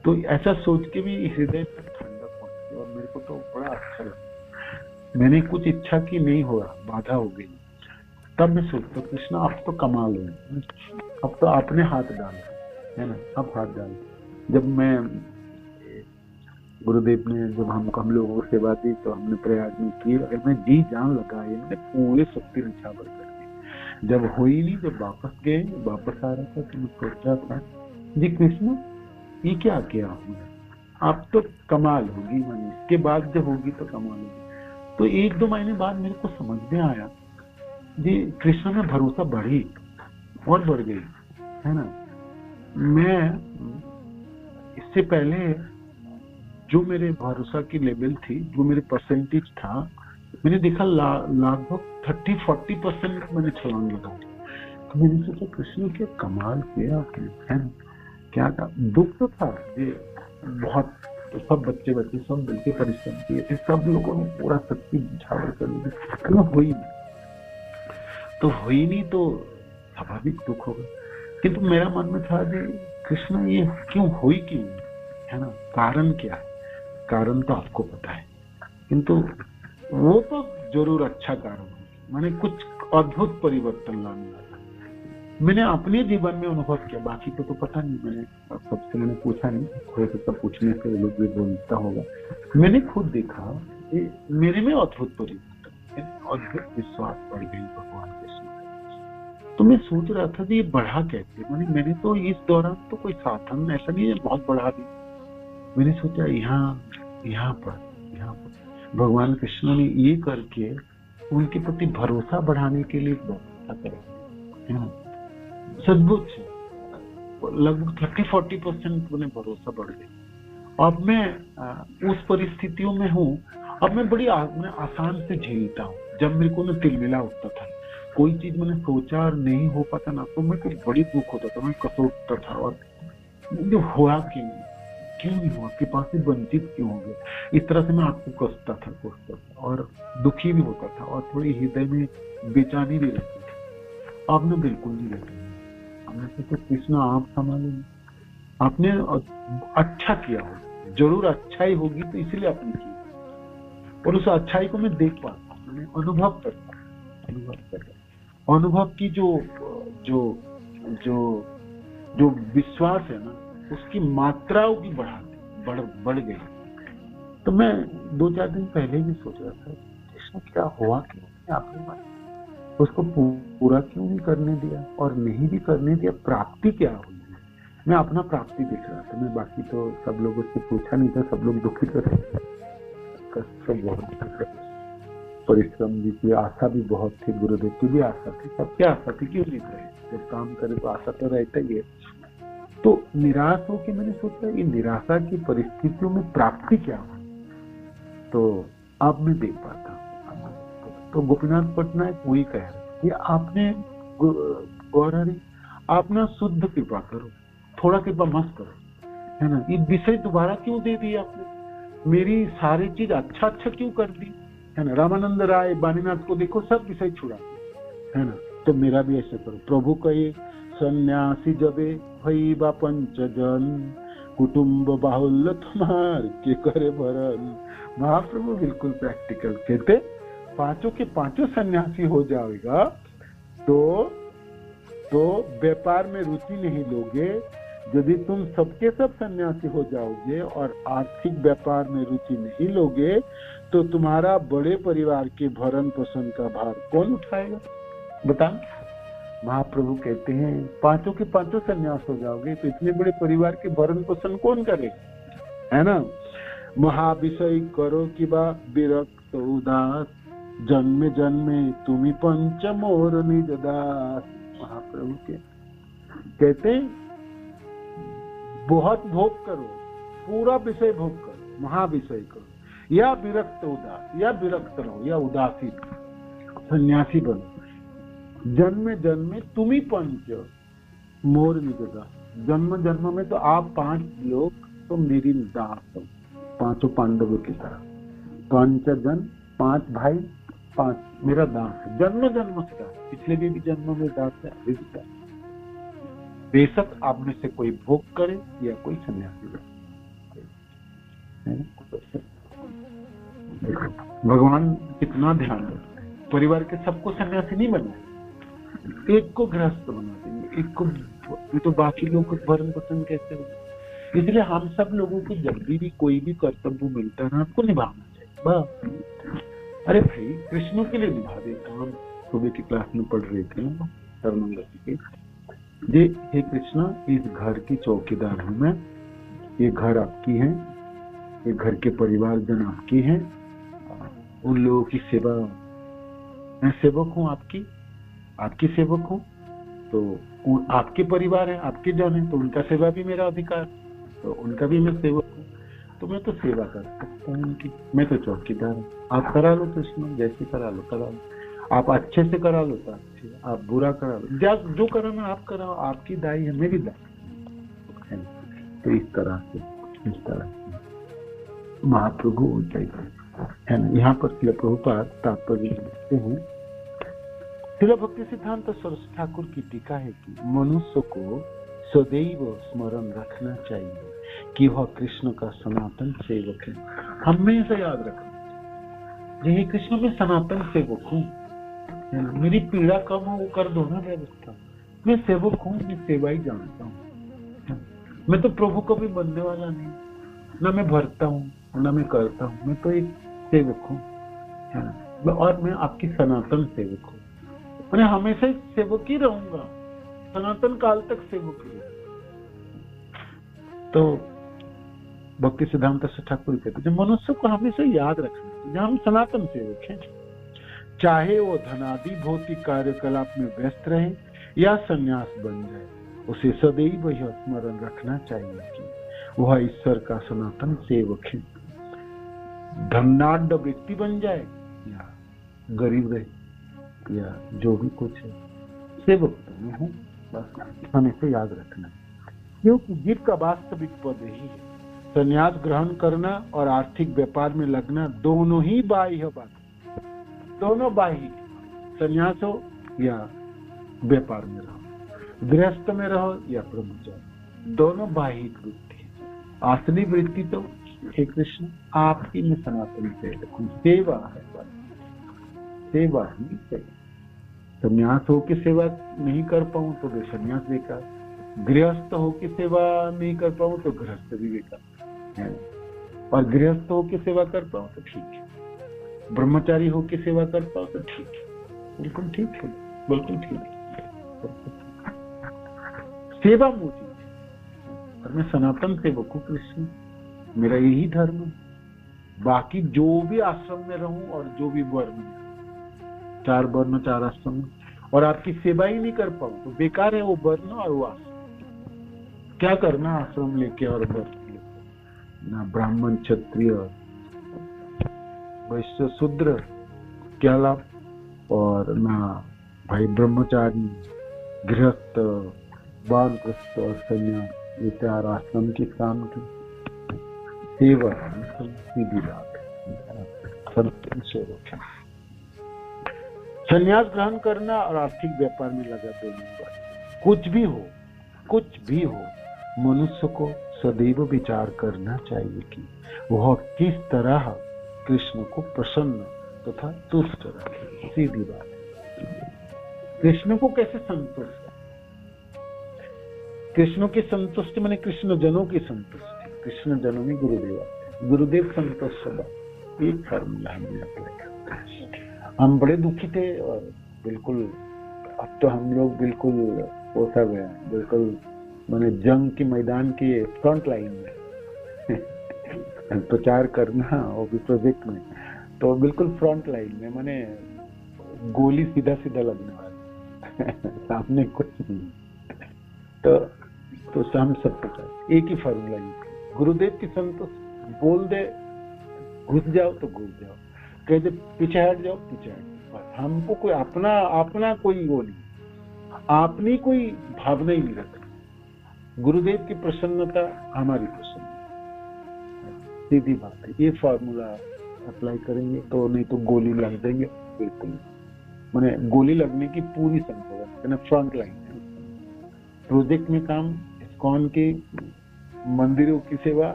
तो ऐसा सोच के भी हृदय में ठंडक पहुंचती, और मेरे को तो बड़ा अच्छा लगा। मैंने कुछ इच्छा की, नहीं हो रहा, बाधा हो गई, तब मैं सोचता हूँ कृष्ण आप तो कमाल है, अब तो आपने हाथ डाला, है ना, अब हाथ डाल। जब मैं गुरुदेव ने जब हम लोगों को सेवा दी तो हमने प्रयाग में की, अगर मैं जी जान लगा, मैंने पूरे शक्ति निछावर कर दी। जब हुई नहीं, जब वापस गए, वापस आ रहा था तो मैं सोच रहा था जी कृष्ण ये क्या किया हमने, अब तो कमाल होगी, मैंने इसके बाद जब होगी तो कमाल होगी। तो 1-2 महीने बाद मेरे को समझ में आया जी, कृष्ण में भरोसा बढ़ी और बढ़ गई, है ना। मैं इससे पहले जो मेरे भरोसा की लेवल थी, जो मेरे परसेंटेज था, मैंने देखा लगभग 30-40% मैंने छलांग लगा। तो मैंने सोचा कृष्ण क्या कमाल किया आपने, है ना। क्या था, दुख तो था ये बहुत, तो सब बच्चे सब मिलके परिश्रम किए थे, सब लोगों ने पूरा शक्ति झावर कर दी, हुई नहीं तो हुई नहीं, तो स्वाभाविक दुख होगा। किंतु मेरा मन में था कि कृष्ण ये क्यों हुई, क्यों, है ना, कारण क्या है। कारण तो आपको पता है, किंतु वो तो जरूर अच्छा कारण है। मैंने कुछ अद्भुत परिवर्तन लाने वाला मैंने अपने जीवन में अनुभव किया, बाकी को तो पता नहीं, मैंने सबसे मैंने पूछा नहीं, हो सकता पूछने से लोग भी बोलता होगा। मैंने खुद देखा कि मेरे में अद्भुत परिवर्तन, अद्भुत विश्वास बढ़ गई भगवान कृष्ण। तो मैं सोच रहा था कि ये बढ़ा कैसे, मैंने तो इस दौरान तो कोई साधन ऐसा नहीं है बहुत बढ़ा दी। मैंने सोचा यहाँ पर भगवान कृष्ण ने ये करके उनके प्रति भरोसा बढ़ाने के लिए व्यवस्था करा, सचमुच लगभग 30-40% मैंने भरोसा बढ़ गया। अब मैं उस परिस्थितियों में हूँ, अब मैं बड़ी मैं आसान से झेलता हूँ। जब मेरे को ना तिलमिला उठता था, कोई चीज मैंने सोचा और नहीं हो पाता ना, तो मेरे को बड़ी दुख होता था, मैं कसोटता था और जो हुआ क्यों नहीं हुआ, आपके पास से वंचित क्यों हो गया, इस तरह से मैं आपको कसता था और दुखी भी होता था और थोड़ी हृदय में बेचैनी भी रहती थी। अब मैं बिल्कुल नहीं रहती, हमने सोचा कृष्ण आप संभालेंगे, आपने अच्छा किया हो, जरूर अच्छाई होगी तो इसलिए आपने की, और उस अच्छाई को मैं देख पाता, मैंने अनुभव करता, अनुभव की जो विश्वास है ना, उसकी मात्राओं भी बढ़ गई। तो मैं 2-4 दिन पहले भी सोच रहा था कृष्ण क्या हुआ, क्यों आपने उसको पूरा क्यों नहीं करने दिया, और नहीं भी करने दिया, प्राप्ति क्या हुई। मैं अपना प्राप्ति देख रहा था, मैं बाकी तो सब लोगों से पूछा नहीं था, सब लोग दुखी थे, परिश्रम भी की, आशा भी बहुत थी, गुरुदेव की भी आशा थी, सबकी आशा थी, क्यों नहीं रहे, जब काम करे तो आशा तो रहता ही है। तो निराश होकर मैंने सोचा ये निराशा की परिस्थितियों में प्राप्ति क्या हुई, तो अब मैं देख पाता। तो गोपीनाथ पटनायक वही कह रहे कि आपने गौरहरि आप ना शुद्ध कृपा करो, थोड़ा कृपा मत करो, है ना, ये विषय दोबारा क्यों दे दी आपने, मेरी सारी चीज अच्छा क्यों कर दी, है ना। रामानंद राय बानीनाथ को देखो, सब विषय छुड़ा, है ना। तो मेरा भी ऐसे करो। प्रभु कहे सन्यासी जबे भई बा पंचजन, कुटुंब बाहुल्य तुम्हार के करे भरन। महाप्रभु बिल्कुल प्रैक्टिकल कहते, 5 के 5 सन्यासी हो जाएगा तो व्यापार में रुचि नहीं लोगे। यदि तुम सबके सब सन्यासी हो जाओगे और आर्थिक व्यापार में रुचि नहीं लोगे, तो तुम्हारा बड़े परिवार के भरण पोषण का भार कौन उठाएगा, बता। महाप्रभु कहते हैं 5 के 5 सन्यास हो जाओगे तो इतने बड़े परिवार के भरण पोषण कौन करेगा, है ना। महाविषय करो कि बा विरक्त उदास, जन्मे जन्मे तुम्ही पंच मोर निज दास। महाप्रभु कहते बहुत भोग करो, पूरा विषय भोग करो, महाविषय करो, या विरक्त उदास, या विरक्त रहो, या उदासीन सन्यासी बनो। जन्म जन्मे तुम्ही पंच मोर निज दास, जन्म जन्म में तो आप 5 लोग तो मेरी दास हो, 5 पांडवों की तरह। पंचजन 5 भाई, 5 मेरा दास है, जन्म जन्म से दास, पिछले भी जन्म में दास है, अभी भी दास। बेशक आप में से कोई भोग करे या कोई सन्यासी बने। भगवान कितना ध्यान रखते हैं, परिवार के सबको सन्यासी नहीं बनाए, एक को गृहस्थ बना देंगे, एक को, तो बाकी लोग को भरण पोषण कैसे होगा। इसलिए हम सब लोगों को जब भी कोई भी कर्तव्य मिलता है आपको निभाना चाहिए बस। अरे भाई कृष्ण के लिए निभा देता। हम सुबह की क्लास में पढ़ रहे थे सर्वमंगल जी, हे कृष्ण इस घर की चौकीदार हूं मैं, ये घर आपकी है, ये घर के परिवारजन आपके हैं, उन लोगों की सेवा, मैं सेवक हूँ आपकी सेवक हूँ, तो आपके परिवार है, आपके जन है, तो उनका सेवा भी मेरा अधिकार, तो उनका भी मैं सेवक हूँ, तो मैं तो सेवा कर सकता हूँ उनकी, मैं तो चौकीदार हूँ। आप करा लो कृष्ण, जैसे करा लो, आप अच्छे से करा लो तो अच्छे, आप बुरा करा लो, जो कराना आप कराओ, आपकी दाई है, मेरी दाई है। तो इस तरह से महाप्रभु चाहिए है ना। यहाँ पर श्रील प्रभुपाद तात्पर्य लिखते हैं, श्रील भक्ति सिद्धांत सरस्वती ठाकुर की टीका है कि मनुष्य को सदैव स्मरण रखना चाहिए कि वह कृष्ण का सनातन सेवक है। हमेशा याद रखना, यही कृष्ण में सनातन सेवक हूँ, मेरी पीड़ा कम हो वो कर दो ना व्यवस्था, मैं सेवक हूँ, मैं सेवा ही जानता हूँ, मैं तो प्रभु को भी बनने वाला नहीं, ना मैं भरता हूँ ना मैं करता हूँ, मैं तो एक सेवक हूँ, है ना। और मैं आपकी सनातन सेवक हूँ, मैं हमेशा सेवक ही रहूंगा, सनातन काल तक सेवक ही। तो भक्ति सिद्धांत ठाकुर कहते हैं मनुष्य को हमेशा याद रखना चाहिए हम सनातन सेवक हैं, चाहे वो धनादि भौतिक कार्यकलाप में व्यस्त रहे या संन्यास बन जाए, उसे सदैव यह स्मरण रखना चाहिए कि वह ईश्वर का सनातन सेवक है। धनाढ्य व्यक्ति बन जाए या गरीब रहे या जो भी कुछ है, सेवक तो मैं हूँ, बस हमेशा याद रखना, क्योंकि जीव का वास्तविक पद यही है। संन्यास ग्रहण करना और आर्थिक व्यापार में लगना दोनों ही बाह्य बात, दोनों बाह्य, संन्यास हो या व्यापार में रहो, गृहस्थ में रहो या ब्रह्मचारी, दोनों बाह्य वृत्ति है। असली वृत्ति तो हे कृष्ण आपकी में सनातन सेवा है, सेवा ही सही। संन्यास हो के सेवा नहीं कर पाऊं तो वे संन्यास बेकार, गृहस्थ हो के सेवा नहीं कर पाऊं तो गृहस्थ भी बेकार है, और गृहस्थ हो के सेवा कर पाऊं तो ठीक है, ब्रह्मचारी हो के सेवा कर पाओ तो ठीक है, बिल्कुल ठीक है, बिल्कुल ठीक है। सेवा मुझे, और मैं सनातन सेवक हूँ कृष्ण, मेरा यही धर्म है। बाकी जो भी आश्रम में रहूं और जो भी वर्ण में, 4 वर्ण 4 आश्रम में, और आपकी सेवा ही नहीं कर पाऊं तो बेकार है वो वर्ण और वो आश्रम। क्या करना आश्रम लेके और वर्ण लेके, ना ब्राह्मण क्षत्रिय वैश्य शूद्र क्या लाभ, और ना भाई ब्रह्मचारी गृहस्थ वानप्रस्थ और संन्यास, ये 4 आश्रम के काम की सेवा सीधी बात है। संन्यास ग्रहण करना और आर्थिक व्यापार में लगा दोनों, कुछ भी हो मनुष्य को सदैव विचार करना चाहिए कि वह किस तरह कृष्ण को प्रसन्न तथा तुष्ट रखे। सीधी बात है, कृष्ण को कैसे संतुष्ट, कृष्ण की संतुष्टि माने कृष्ण जनों की संतुष्टि, कृष्ण जनों में गुरुदेव संतुष्ट, एक फार्मूला हमने अप्लाई करते हैं। हम बड़े दुखी थे और बिल्कुल अब तो हम लोग बिल्कुल वो सब है, बिल्कुल माने जंग के मैदान के फ्रंट लाइन में प्रचार करना और भी प्रोजेक्ट में, तो बिल्कुल फ्रंट लाइन में, माने गोली सीधा सीधा लगने वाली सामने कुछ नहीं। तो हम सब प्रचार एक ही फार्मूला यूज, गुरुदेव की संतोष, बोल दे घुस जाओ तो घुस जाओ, कह दे पीछे हट जाओ पीछे हट जाओ, हमको कोई अपना कोई वो नहीं, अपनी कोई भावना ही नहीं रखना। गुरुदेव की प्रसन्नता हमारी प्रसन्नता, सीधी बात है। ये फार्मूला अप्लाई करेंगे तो नहीं तो गोली लग जाएंगे, बिल्कुल माने गोली लगने की पूरी संभावना, फ्रंट लाइन है। प्रोजेक्ट में काम, इस्कॉन के मंदिरों की सेवा,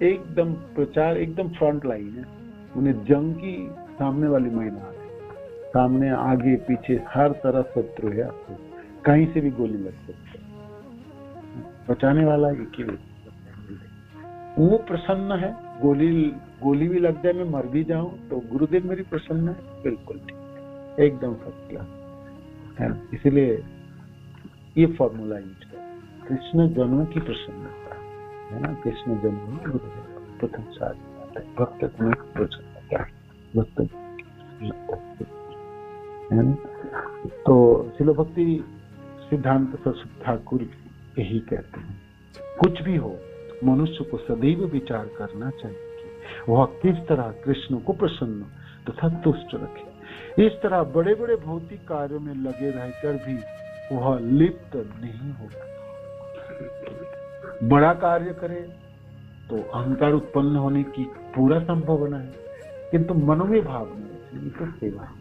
एकदम प्रचार एकदम फ्रंट लाइन है। उन्हें जंग की सामने वाली मैदान है, सामने आगे पीछे हर तरफ शत्रु है, आपको कहीं से भी गोली लग सकती है, बचाने वाला एक ही वो प्रसन्न है। गोली भी लग जाए, मैं मर भी जाऊं तो गुरुदेव मेरी प्रसन्न है, बिल्कुल ठीक, एकदम फर्स्ट क्लास है। इसलिए ये फॉर्मूला यूज कर, कृष्ण जन्म की प्रसन्नता है ना, कृष्ण जन्म गुरुदेव, प्रथम साधन आता है, भक्त तुम्हें प्रसन्न है, भक्त है ना। तो शिल भक्ति सिद्धांत सरस्वती ठाकुर यही कहते हैं, कुछ भी हो मनुष्य को सदैव विचार करना चाहिए कि वह किस तरह कृष्ण को प्रसन्न तथा तुष्ट रखे। इस तरह बड़े बड़े भौतिक कार्यों में लगे रहकर भी वह लिप्त नहीं होगा। बड़ा कार्य करे तो अहंकार उत्पन्न होने की पूरा संभावना है, किंतु मनोमय भावना है तो सेवा है,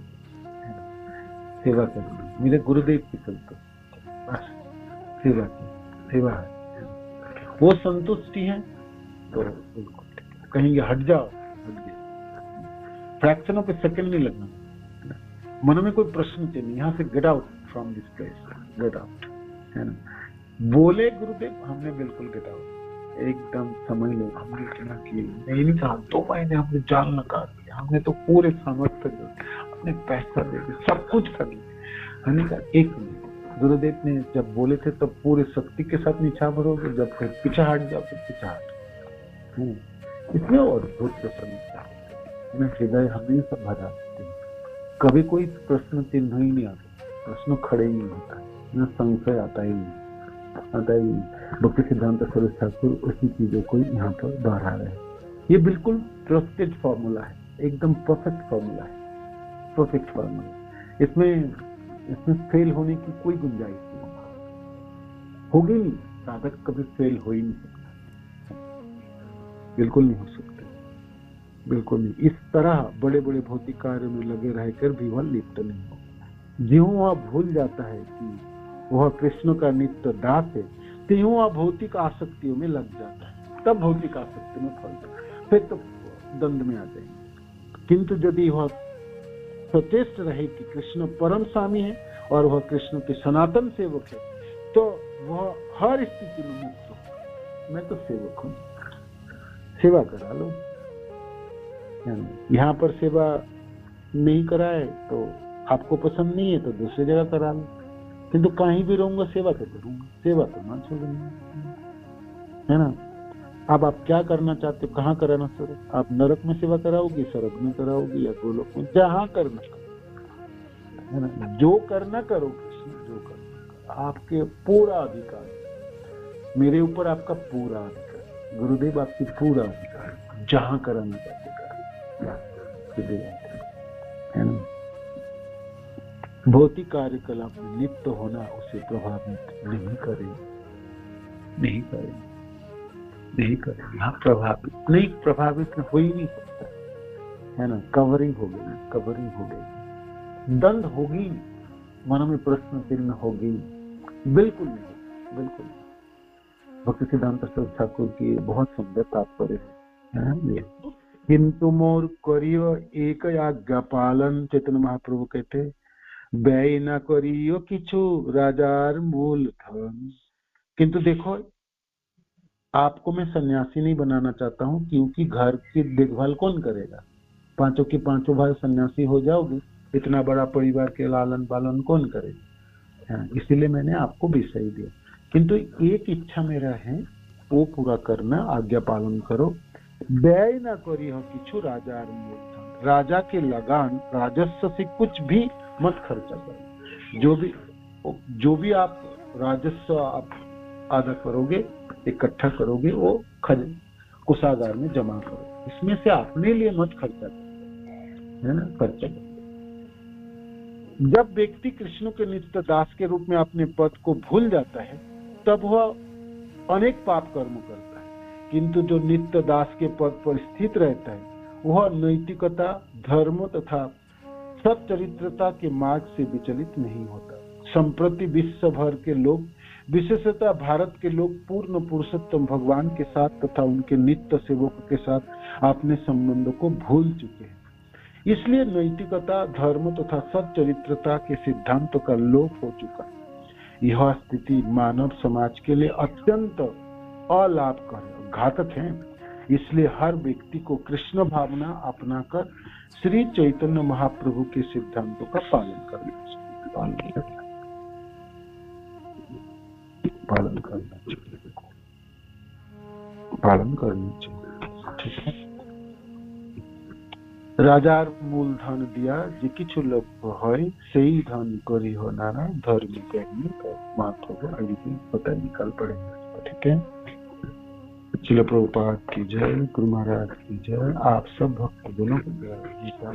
सेवा करनी मेरे गुरुदेव की संतुष्टि, बस सेवा की सेवा है, वो संतुष्टि है तो कहेंगे हट जाओ, हट गए, फ्रैक्शन ऑफ ए सेकंड नहीं लगना, मन में कोई प्रश्न नहीं, यहाँ से get out from this place, get out, है ना। बोले गुरुदेव हमने बिल्कुल गेट आउट, एकदम समझ लो हमने क्या किया, नहीं कहा 2 महीने हमने जाल नकार दिया, हमने तो पूरे सामर्थ्य हमने पैसा दे दिया, सब कुछ कर लिया, हमने कहा एक मिनट, गुरुदेव ने जब बोले थे तब पूरे शक्ति के साथ नीचा भरोगे, जब फिर पीछे हट जाओ तो पीछे हट, इसमें और बहुत प्रसन्नता है, हृदय हमेशा भरा देते हैं, कभी कोई प्रश्न चिन्ह ही नहीं आता, प्रश्न खड़े ही नहीं होता है, न संशय आता ही नहीं, आता ही नहीं। भक्ति सिद्धांत सरस्वती ठाकुर उसी चीजों को यहाँ पर दोहरा रहे हैं। ये बिल्कुल ट्रस्टेड फॉर्मूला है, एकदम परफेक्ट फॉर्मूला है, परफेक्ट फॉर्मूला, इसमें फेल होने की कोई गुंजाइश नहीं होगी, नहीं, साधक कभी फेल हो ही नहीं सकता, बिल्कुल नहीं हो सकते, बिल्कुल नहीं। इस तरह बड़े बड़े भौतिक कार्यों में लगे रहकर भी वह लिप्त नहीं हो। ज्यों वह भूल जाता है कि वह कृष्ण का नित्य दास है, त्यों वह भौतिक आसक्तियों में लग जाता है, तब भौतिक आसक्ति में फंस फिर तो दंड में आ जाएंगे। किंतु यदि वह सचेष्ट रहे कि कृष्ण परम स्वामी है और वह कृष्ण के सनातन सेवक है, तो वह हर स्थिति में मुक्त हो, मैं तो सेवक हूँ, सेवा करा लो, यहाँ पर सेवा नहीं कराए तो आपको पसंद नहीं है तो दूसरी जगह करा लो, किंतु कहीं भी रहूंगा सेवा तो करूंगा, सेवा तो ना छोड़ूंगा, है ना। अब आप क्या करना चाहते हो, कहाँ कराना सर, आप नरक में सेवा कराओगी, स्वर्ग में कराओगी या गोलोक में, जहाँ करना है ना, जो करना करो कृष्ण, जो करना आपके पूरा अधिकार, मेरे ऊपर आपका पूरा अधिकार, गुरुदेव आपकी पूरा अधिकार, जहाँ कराना चाहते है ना। भौतिक कार्यकलाप में लिप्त होना उसे प्रभावित नहीं करे, नहीं करे, नहीं करे, यहाँ प्रभावित हो ही नहीं सकता, है ना। कवरिंग हो गई, कवरिंग हो गई, दंड होगी, मन में प्रश्न चिन्ह होगी, बिल्कुल नहीं, बिल्कुल नहीं। भक्ति सिद्धांत सरस्वती ठाकुर की बहुत सुंदर तात्पर्य है। किंतु मोर करियो एक आज्ञा पालन, चैतन्य महाप्रभु कहते व्यय न करियो किछु राजार मूल धन। किंतु देखो आपको मैं सन्यासी नहीं बनाना चाहता हूँ, क्योंकि घर की देखभाल कौन करेगा, पांचों के पांचों भाई सन्यासी हो जाओगे, इतना बड़ा परिवार के लालन पालन कौन करेगा, इसीलिए मैंने आपको विषय दिया। किंतु एक इच्छा मेरा है वो पूरा करना, आज्ञा पालन करो। व्यय न करियो किछु राजार मूल धन, राजा के लगान राजस्व से कुछ भी मत खर्चा करो, जो भी आप राजस्व आप आदा करोगे, इकट्ठा करोगे, वो कोषागार में जमा करो, इसमें से अपने लिए मत खर्चा करो, है ना, खर्चा करो। जब व्यक्ति कृष्ण के नित्य दास के रूप में अपने पद को भूल जाता है, तब वह अनेक पाप कर्म करता है, किंतु जो नित्य दास के पद पर स्थित रहता है वह नैतिकता, धर्म तथा सच्चरित्रता के मार्ग से विचलित नहीं होता। संप्रति विश्व भर के लोग, विशेषतः भारत के लोग, पूर्ण पुरुषोत्तम भगवान के साथ तथा उनके नित्य सेवकों के साथ अपने संबंधों को भूल चुके हैं। इसलिए नैतिकता, धर्म तथा सच्चरित्रता के सिद्धांतों का लोप हो चुका है। यह स्थिति मानव समाज के लिए अत्यंत अलाभकारी, घातक है। इसलिए हर व्यक्ति को कृष्ण भावना अपनाकर श्री चैतन्य महाप्रभु के सिद्धांतों का पालन करना चाहिए, पालन करना चाहिए। ठीक है। রাজার মূল ধন দিয়া যে কিছু লভ্য হয় সেই ধন करी हो नाना धर्मी करनी मात्र आगे भी पता निकाल पड़ेगा। ठीक है। श्रील प्रभुपाद की जय, गुरु महाराज की जय, आप सब भक्तजनों की जय। गीता